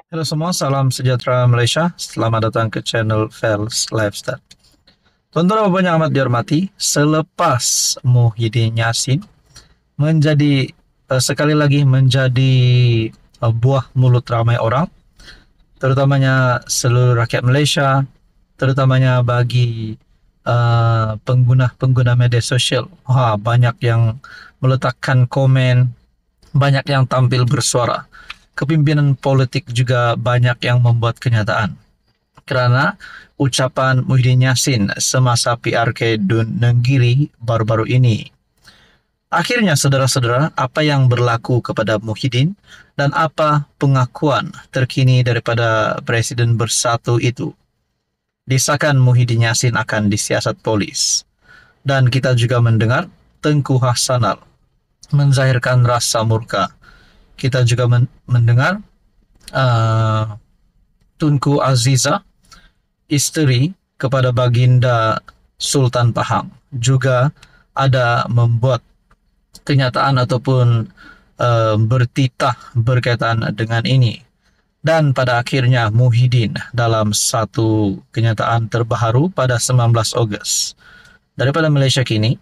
Halo semua, salam sejahtera Malaysia. Selamat datang ke channel Fels Lifestyle. Tuan-tuan dan puan yang amat dihormati, selepas Muhyiddin Yassin menjadi sekali lagi menjadi buah mulut ramai orang, terutamanya seluruh rakyat Malaysia, terutamanya bagi pengguna-pengguna media sosial. Banyak yang meletakkan komen, banyak yang tampil bersuara. Kepimpinan politik juga banyak yang membuat kenyataan. Kerana ucapan Muhyiddin Yassin semasa PRK Dun Nenggiri baru-baru ini. Akhirnya saudara-saudara, apa yang berlaku kepada Muhyiddin dan apa pengakuan terkini daripada Presiden Bersatu itu? Desakan Muhyiddin Yassin akan disiasat polis. Dan kita juga mendengar Tengku Hasanal menzahirkan rasa murka. Kita juga mendengar Tunku Aziza, isteri kepada Baginda Sultan Pahang, juga ada membuat kenyataan ataupun bertitah berkaitan dengan ini. Dan pada akhirnya Muhyiddin dalam satu kenyataan terbaru pada 19 Ogos daripada Malaysia Kini,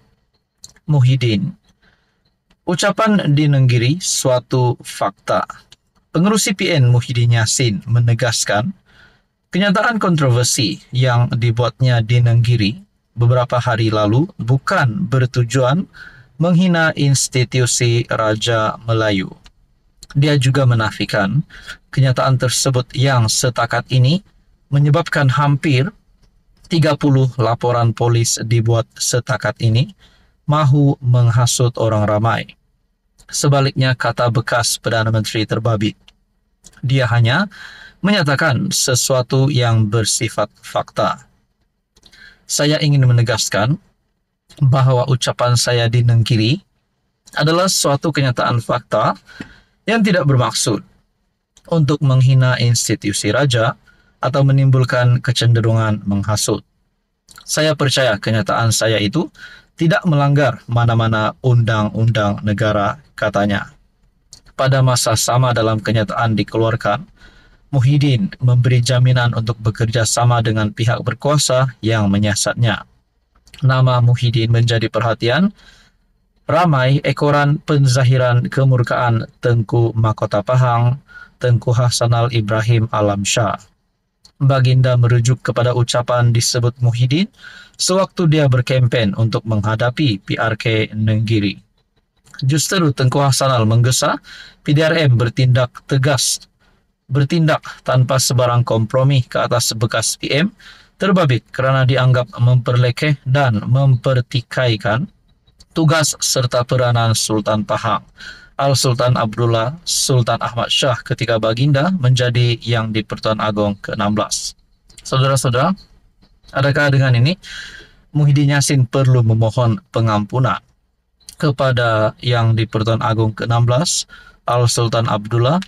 Muhyiddin, ucapan di Nenggiri suatu fakta. Pengerusi PN Muhyiddin Yassin menegaskan kenyataan kontroversi yang dibuatnya di Nenggiri beberapa hari lalu bukan bertujuan menghina institusi Raja Melayu. Dia juga menafikan kenyataan tersebut yang setakat ini menyebabkan hampir 30 laporan polis dibuat setakat ini mahu menghasut orang ramai. Sebaliknya, kata bekas Perdana Menteri terbabit, dia hanya menyatakan sesuatu yang bersifat fakta. Saya ingin menegaskan bahawa ucapan saya di Nenggiri adalah suatu kenyataan fakta yang tidak bermaksud untuk menghina institusi raja atau menimbulkan kecenderungan menghasut. Saya percaya kenyataan saya itu tidak melanggar mana-mana undang-undang negara, katanya. Pada masa sama dalam kenyataan dikeluarkan, Muhyiddin memberi jaminan untuk bekerja sama dengan pihak berkuasa yang menyiasatnya. Nama Muhyiddin menjadi perhatian ramai ekoran penzahiran kemurkaan Tengku Mahkota Pahang, Tengku Hasanal Ibrahim Alamsyah. Baginda merujuk kepada ucapan disebut Muhyiddin sewaktu dia berkempen untuk menghadapi PRK Nenggiri. Justeru Tengku Hasanal menggesa PDRM bertindak tegas, bertindak tanpa sebarang kompromi ke atas bekas PM terbabit kerana dianggap memperlekeh dan mempertikaikan tugas serta peranan Sultan Pahang, Al-Sultan Abdullah Sultan Ahmad Shah ketika Baginda menjadi Yang di-Pertuan Agong ke-16. Saudara-saudara, adakah dengan ini Muhyiddin Yassin perlu memohon pengampunan kepada Yang di-Pertuan Agong ke-16, Al-Sultan Abdullah,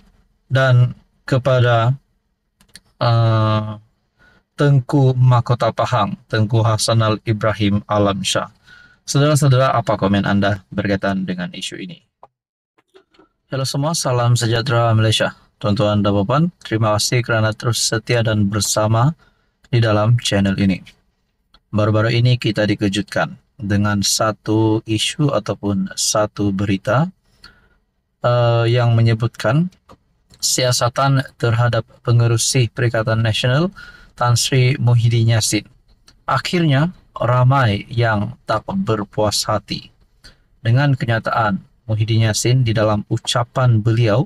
dan kepada Tengku Mahkota Pahang, Tengku Hasanal Ibrahim Alamsyah? Saudara-saudara, apa komen anda berkaitan dengan isu ini? Halo semua, salam sejahtera Malaysia. Tuan-tuan dan puan, terima kasih kerana terus setia dan bersama di dalam channel ini. Baru-baru ini kita dikejutkan dengan satu isu ataupun satu berita yang menyebutkan siasatan terhadap pengerusi Perikatan Nasional Tan Sri Muhyiddin Yassin. Akhirnya ramai yang tak berpuas hati dengan kenyataan Muhyiddin Yassin di dalam ucapan beliau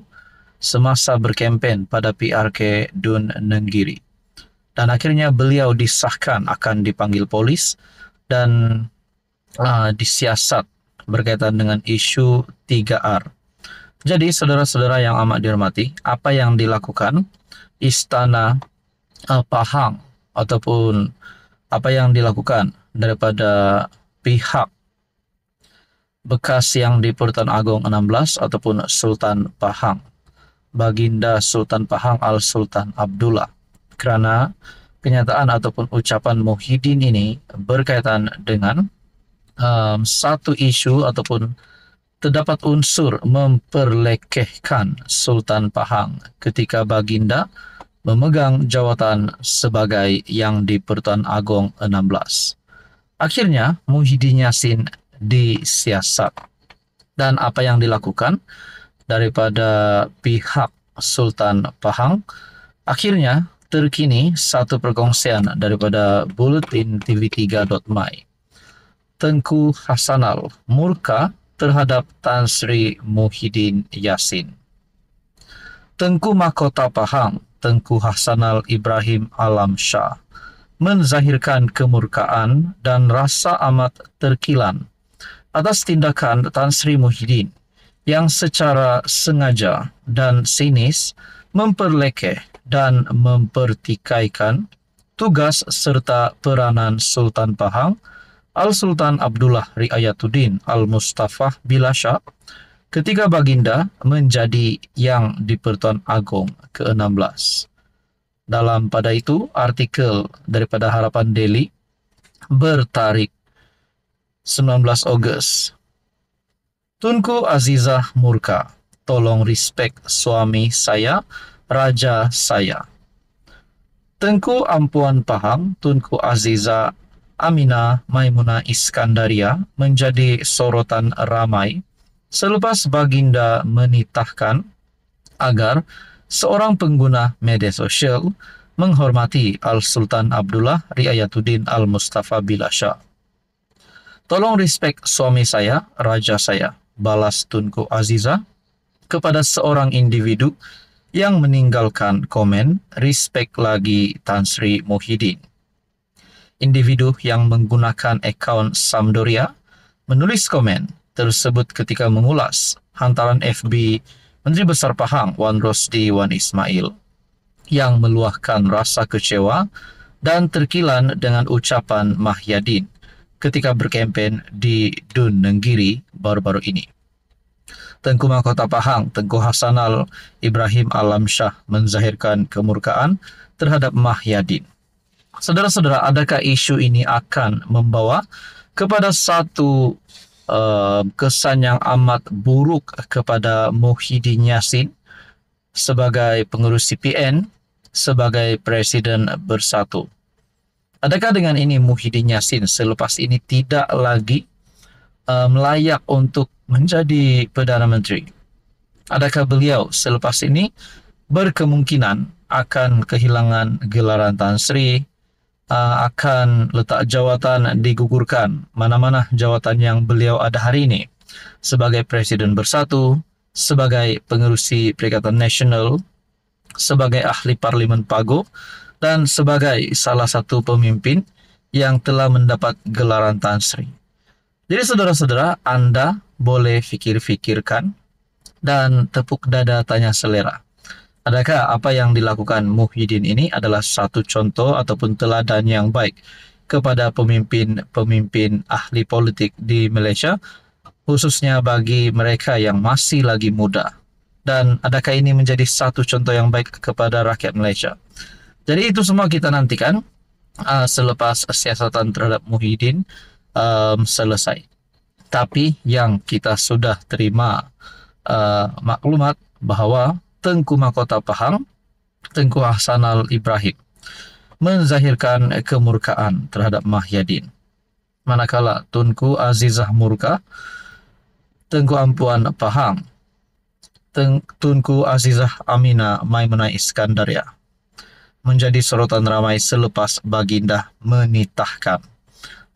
semasa berkempen pada PRK Dun Nenggiri. Dan akhirnya beliau disahkan akan dipanggil polis dan disiasat berkaitan dengan isu 3R. Jadi saudara-saudara yang amat dihormati, apa yang dilakukan Istana Pahang ataupun apa yang dilakukan daripada pihak bekas Yang di-Pertuan Agong 16 ataupun Sultan Pahang, Baginda Sultan Pahang Al-Sultan Abdullah, kerana kenyataan ataupun ucapan Muhyiddin ini berkaitan dengan satu isu ataupun terdapat unsur memperlekehkan Sultan Pahang ketika Baginda memegang jawatan sebagai Yang di-Pertuan Agong 16. Akhirnya, Muhyiddin Yassin disiasat. Dan apa yang dilakukan daripada pihak Sultan Pahang? Akhirnya, terkini satu perkongsian daripada Buletin TV3.my. Tengku Hasanal murka terhadap Tan Sri Muhyiddin Yassin. Tengku Mahkota Pahang, Tengku Hasanal Ibrahim Alam Shah, menzahirkan kemurkaan dan rasa amat terkilan atas tindakan Tan Sri Muhyiddin yang secara sengaja dan sinis memperlekeh dan mempertikaikan tugas serta peranan Sultan Pahang Al-Sultan Abdullah Riayatuddin Al-Mustafa Bilasha ketika Baginda menjadi Yang di-Pertuan Agong ke-16. Dalam pada itu, artikel daripada Harapan Daily bertarikh 19 Ogos. Tunku Azizah murka, tolong respect suami saya, raja saya. Tengku Ampuan Pahang, Tunku Azizah Aminah Maimunah Iskandaria menjadi sorotan ramai selepas Baginda menitahkan agar seorang pengguna media sosial menghormati Al-Sultan Abdullah Riayatuddin Al-Mustafa Bilasha. Tolong respect suami saya, raja saya, balas Tunku Azizah kepada seorang individu yang meninggalkan komen respect lagi Tan Sri Muhyiddin. Individu yang menggunakan akaun Sampdoria menulis komen tersebut ketika mengulas hantaran FB Menteri Besar Pahang Wan Rosdi Wan Ismail yang meluahkan rasa kecewa dan terkilan dengan ucapan Muhyiddin ketika berkempen di Dun Nenggiri baru-baru ini. Tengku Mahkota Pahang, Tengku Hasanal Ibrahim Alam Shah menzahirkan kemurkaan terhadap Muhyiddin. Saudara-saudara, adakah isu ini akan membawa kepada satu kesan yang amat buruk kepada Muhyiddin Yassin sebagai pengurus CPN, sebagai Presiden Bersatu? Adakah dengan ini Muhyiddin Yassin selepas ini tidak lagi layak untuk menjadi Perdana Menteri? Adakah beliau selepas ini berkemungkinan akan kehilangan gelaran Tan Sri, akan letak jawatan digugurkan, mana-mana jawatan yang beliau ada hari ini sebagai Presiden Bersatu, sebagai pengerusi Perikatan Nasional, sebagai ahli Parlimen Pago, dan sebagai salah satu pemimpin yang telah mendapat gelaran Tan Sri. Jadi saudara-saudara, Anda boleh fikir-fikirkan dan tepuk dada tanya selera. Adakah apa yang dilakukan Muhyiddin ini adalah satu contoh ataupun teladan yang baik kepada pemimpin-pemimpin ahli politik di Malaysia, khususnya bagi mereka yang masih lagi muda? Dan adakah ini menjadi satu contoh yang baik kepada rakyat Malaysia? Jadi itu semua kita nantikan selepas siasatan terhadap Muhyiddin selesai. Tapi yang kita sudah terima maklumat bahawa Tengku Mahkota Pahang, Tengku Hasanal Ibrahim menzahirkan kemurkaan terhadap Muhyiddin. Manakala Tunku Azizah murka, Tengku Ampuan Pahang, Tunku Azizah Aminah Maimunah Iskandaria menjadi sorotan ramai selepas Baginda menitahkan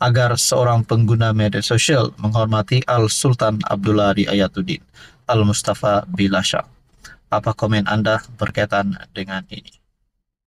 agar seorang pengguna media sosial menghormati Al-Sultan Abdullah Riayatuddin Al-Mustafa Bilasha. Apa komen Anda berkaitan dengan ini?